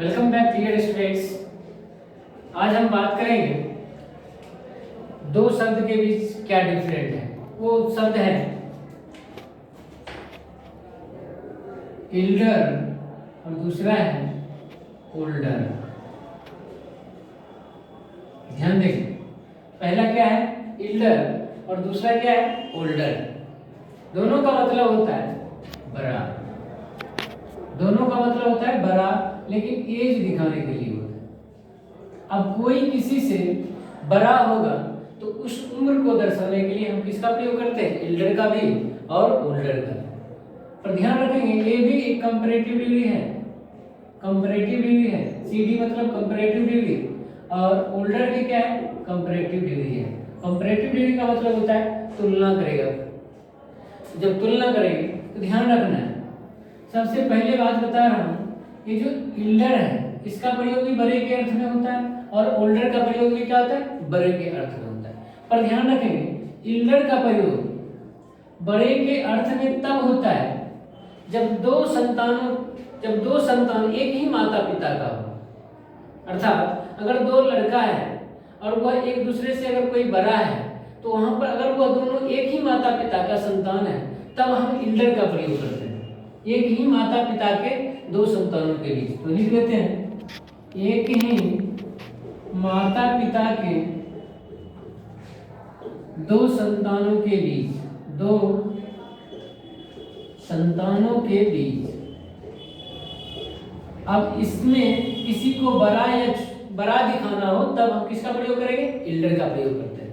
Welcome back dear students. आज हम बात करेंगे दो शब्द के बीच क्या डिफरेंट है। वो शब्द है इल्डर और दूसरा है ओल्डर। ध्यान देखें, पहला क्या है इल्डर और दूसरा क्या है ओल्डर। दोनों का मतलब होता है बड़ा, दोनों का मतलब होता है बड़ा, लेकिन एज दिखाने के लिए होता है। अब कोई किसी से बड़ा होगा तो उस उम्र को दर्शाने के लिए हम किसका प्रयोग करते हैं, एल्डर का भी और ओल्डर का। पर ध्यान रखेंगे ये भी एक कंपैरेटिव डिग्री है, कंपैरेटिव डिग्री है। सीडी मतलब कंपैरेटिव डिग्री और ओल्डर भी क्या है, कंपैरेटिव डिग्री है। कंपैरेटिव डिग्री का मतलब होता है तुलना करेगा। जब तुलना करेंगे तो ध्यान रखना है, सबसे पहले बात बता रहा हूं, ये जो इल्डर है इसका प्रयोग भी बड़े के अर्थ में होता है और ओल्डर का प्रयोग भी क्या होता है, बड़े के अर्थ में होता है। पर ध्यान रखेंगे इल्डर का प्रयोग बड़े के अर्थ में तब होता है जब दो संतान एक ही माता पिता का हो। अर्थात अगर दो लड़का है और वह एक दूसरे से अगर कोई बड़ा है तो वहां पर अगर वह दोनों एक ही माता पिता का संतान है तब हम इल्डर का प्रयोग करते हैं। एक ही माता पिता के दो संतानों के बीच, तो लिख देते हैं एक ही माता पिता के दो संतानों के बीच, दो संतानों के बीच। अब इसमें किसी को बड़ा या बड़ा दिखाना हो तब हम किसका प्रयोग करेंगे, इल्डर का प्रयोग करते हैं।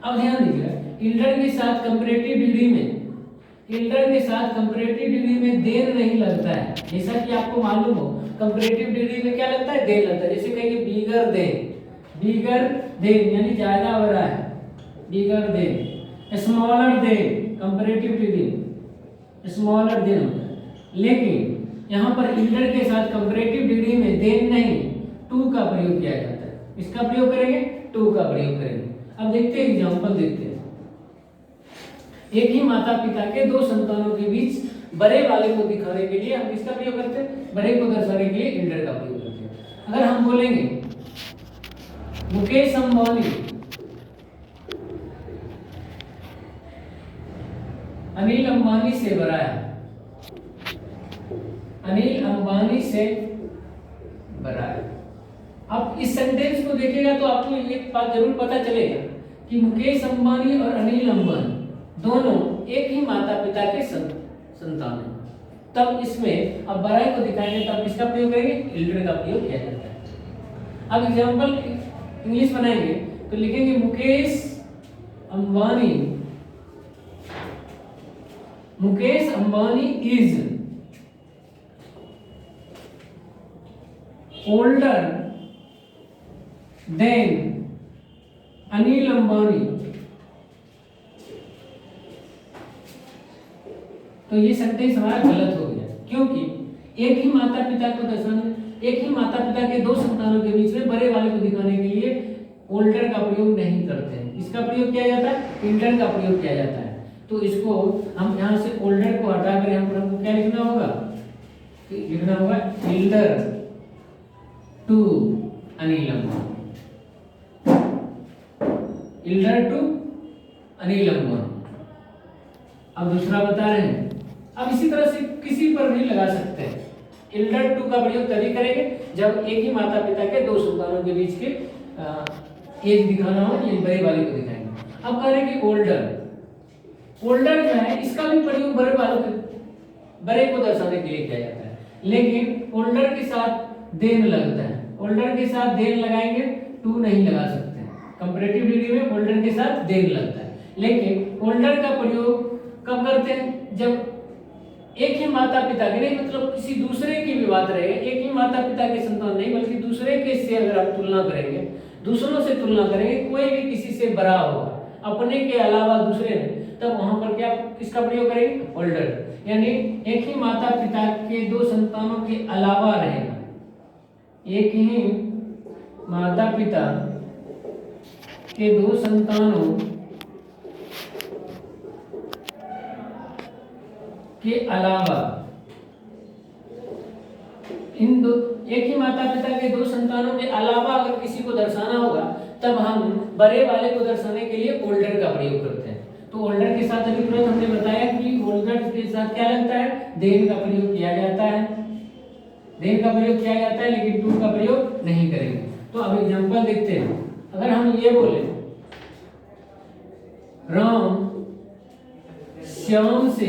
अब ध्यान दीजिएगा इल्डर के साथ कंपैरेटिव डिग्री में, इल्डर के साथ कंपैरेटिव डिग्री में देन नहीं लगता है। जैसा कि आपको मालूम हो कंपैरेटिव डिग्री में क्या लगता है, देन लगता है। जैसे कहेंगे बिगर देन, बिगर देन यानी ज्यादा बड़ा है, bigger than. Smaller than comparative degree smaller than होता है। लेकिन यहाँ पर इल्डर के साथ कंपैरेटिव डिग्री में देन नहीं टू का प्रयोग किया जाता है। इसका प्रयोग करेंगे, टू का प्रयोग करेंगे। अब देखते हैं एग्जांपल देखते हैं। एक ही माता पिता के दो संतानों के बीच बड़े वाले को दिखाने के लिए हम किसका प्रयोग करते हैं, बड़े को दर्शाने के लिए इल्डर का प्रयोग करते हैं। अगर हम बोलेंगे मुकेश अंबानी अनिल अंबानी से बड़ा है, अनिल अंबानी से बड़ा है। अब इस सेंटेंस को देखेगा तो आपको एक बात जरूर पता चलेगा कि मुकेश अंबानी और अनिल अंबानी दोनों एक ही माता पिता के संतान हैं। तब इसमें अब बड़ाई को दिखाएंगे तब किसका प्रयोग करेंगे, इल्डर का प्रयोग किया जाता है। अब एग्जांपल इंग्लिश बनाएंगे तो लिखेंगे Mukesh Ambani is older than Anil Ambani. तो ये सेंटेंस हमारा गलत हो गया, क्योंकि एक ही माता पिता को दर्शाने, एक ही माता पिता के दो संतानों के बीच में बड़े वाले को दिखाने के लिए ओल्डर का प्रयोग नहीं करते हैं। इसका प्रयोग किया जाता है, इल्डर का प्रयोग किया जाता है। तो इसको हम यहाँ से ओल्डर को हटाकर यहाँ पर हमको क्या लिखना होगा, लिखना होगा elder to Anil Ambani, elder to Anil Ambani. अब दूसरा बता रहे हैं, अब इसी तरह से किसी पर भी लगा सकते हैं। इल्डर टू का प्रयोग तभी करेंगे जब एक ही माता पिता के दो संतानों के बीच के एज दिखाना हो, ये बड़े वाले को दिखाएंगे। अब कह रहे हैं कि ओल्डर, ओल्डर जो है इसका भी प्रयोग बड़े वालों के, बड़े को दर्शाने के लिए किया जाता है। लेकिन ओल्डर के साथ देन लगता है, ओल्डर के साथ देन लगाएंगे, टू नहीं लगा सकते हैं। कंपैरेटिव डिग्री में ओल्डर के साथ देन लगता है। लेकिन ओल्डर का प्रयोग कब करते हैं, जब एक ही माता पिता के, नहीं मतलब किसी दूसरे की भी बात रहेगा, एक ही माता पिता के संतान नहीं बल्कि दूसरे के से अगर आप तुलना करेंगे, दूसरों से तुलना करेंगे, कोई भी किसी से बड़ा होगा अपने के अलावा दूसरे में, तब वहां पर क्या किसका प्रयोग करेंगे, ओल्डर। यानी एक ही माता पिता के दो संतानों के अलावा रहेगा, एक ही माता पिता के दो संतानों के अलावा इन दो एक ही माता पिता के दो संतानों के अलावा अगर किसी को दर्शाना होगा तब हम बड़े वाले को दर्शाने के लिए ओल्डर का प्रयोग करते हैं। तो ओल्डर के साथ अभी तुरंत हमने बताया कि ओल्डर के साथ क्या लगता है, देन का प्रयोग किया जाता है, देन का प्रयोग किया जाता है, लेकिन टू का प्रयोग नहीं करेंगे। तो अब एग्जांपल देखते हैं। अगर हम ये बोले राम श्याम से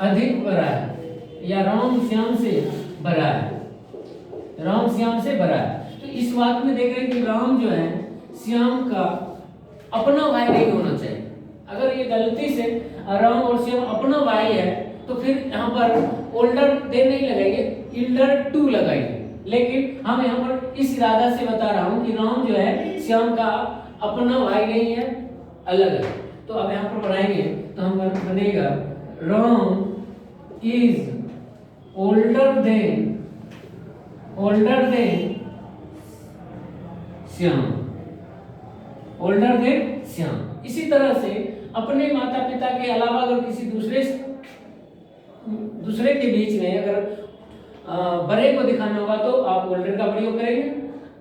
अधिक बड़ा है या राम श्याम से बड़ा है, राम श्याम से बड़ा है, तो इस बात में देख रहे हैं कि राम जो है श्याम का अपना भाई नहीं होना चाहिए। अगर ये गलती से राम और श्याम अपना भाई है तो फिर यहाँ पर ओल्डर देन नहीं लगाएंगे, इल्डर टू लगाएंगे। लेकिन हम यहाँ पर इस इरादा से बता रहा हूँ कि राम जो है श्याम का अपना भाई नहीं है, अलग है। तो अब यहाँ पर बढ़ाएंगे तो हम बनेगा Ram is older then Shyam, older than Shyam. इसी तरह से अपने माता पिता के अलावा अगर किसी दूसरे के बीच में अगर बड़े को दिखाना होगा तो आप ओल्डर का प्रयोग करेंगे,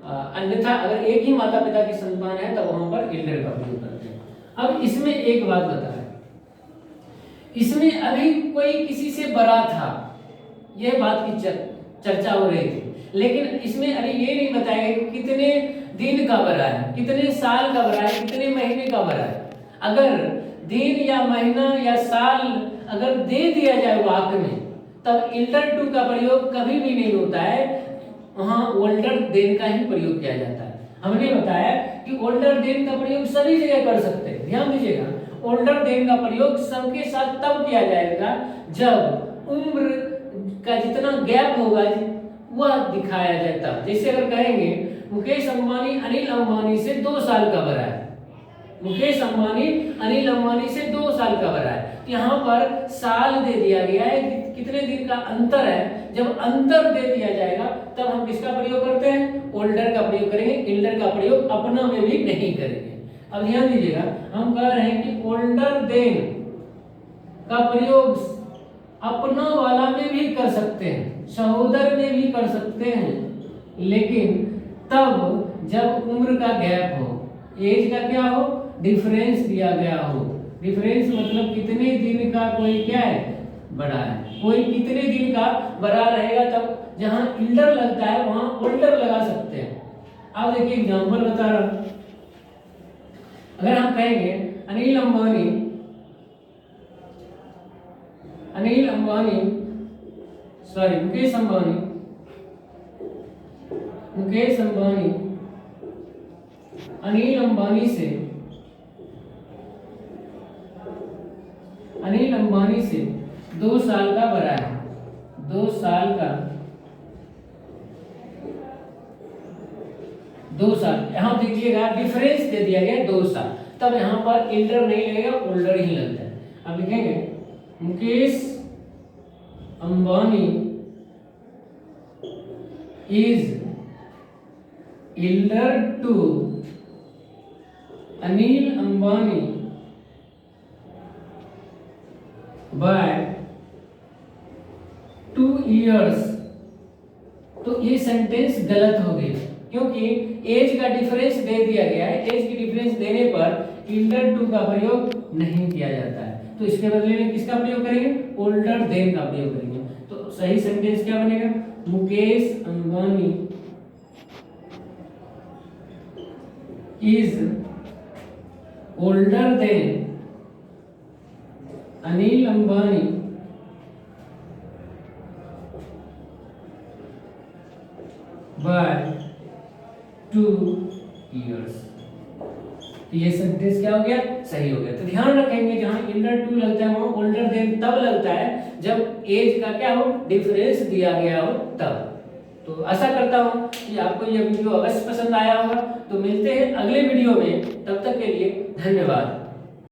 अन्यथा अगर एक ही माता पिता की संतान है तब वहां पर इल्डर का प्रयोग करते हैं। अब इसमें एक बात बता रहे, इसमें अभी कोई किसी से बड़ा था, यह बात की चर्चा हो रही थी, लेकिन इसमें अभी ये नहीं बताया कि कितने दिन का बड़ा है, कितने साल का बड़ा है, कितने महीने का बड़ा है। अगर दिन या महीना या साल अगर दे दिया जाए वाक्य में तब इल्डर टू का प्रयोग कभी भी नहीं होता है, वहां ओल्डर देन का ही प्रयोग किया जाता है। हमने बताया कि ओल्डर देन का प्रयोग सभी जगह कर सकते हैं। ध्यान दीजिएगा, ओल्डर देन का प्रयोग सबके साथ तब किया जाएगा जब उम्र का जितना गैप होगा वह दिखाया जाए तब। जैसे अगर कहेंगे मुकेश अंबानी अनिल अंबानी से 2 साल का बड़ा है, मुकेश अंबानी अनिल अंबानी से 2 साल का बड़ा है, यहाँ पर साल दे दिया गया है, कितने दिन का अंतर है। जब अंतर दे दिया जाएगा तब हम किसका प्रयोग करते हैं, ओल्डर का प्रयोग करेंगे, इल्डर का प्रयोग अपना में भी नहीं करेंगे। अब ध्यान दीजिएगा, हम कह रहे हैं कि ओल्डर देन का प्रयोग अपना वाला में भी कर सकते हैं, सहोदर में भी कर सकते हैं, लेकिन तब जब उम्र का गैप हो, एज का क्या हो, डिफरेंस दिया गया हो। डिफरेंस मतलब कितने दिन का कोई क्या है, बड़ा है, कोई कितने दिन का बड़ा रहेगा, तब जहां इल्डर लगता है वहां ओल्डर लगा सकते हैं। अब देखिए एग्जांपल बता रहा हूं। अगर हम कहेंगे मुकेश अंबानी अनिल अंबानी से 2 साल का बड़ा है, 2 साल का, 2 साल। यहां देखिएगा डिफरेंस दे दिया गया 2 साल, तब यहां पर इल्डर नहीं लगेगा, ओल्डर ही लगता है। अब लिखेंगे Mukesh Ambani is elder to Anil Ambani by 2 years। तो ये सेंटेंस गलत हो गई क्योंकि एज का डिफरेंस दे दिया गया है। एज की डिफरेंस देने पर इल्डर टू का प्रयोग नहीं किया जाता है, तो इसके बदले में किसका प्रयोग करेंगे, ओल्डर देन का प्रयोग करेंगे। तो सही सेंटेंस क्या बनेगा, Mukesh Ambani is older than Anil Ambani by 2 years। तो ये सेंटेंस क्या हो गया, सही हो गया। तो ध्यान रखेंगे जहां इल्डर टू लगता है वहां ओल्डर देन तब लगता है जब एज का क्या हो, डिफरेंस दिया गया हो तब। तो आशा करता हूं कि आपको यह वीडियो अवश्य पसंद आया होगा। तो मिलते हैं अगले वीडियो में, तब तक के लिए धन्यवाद।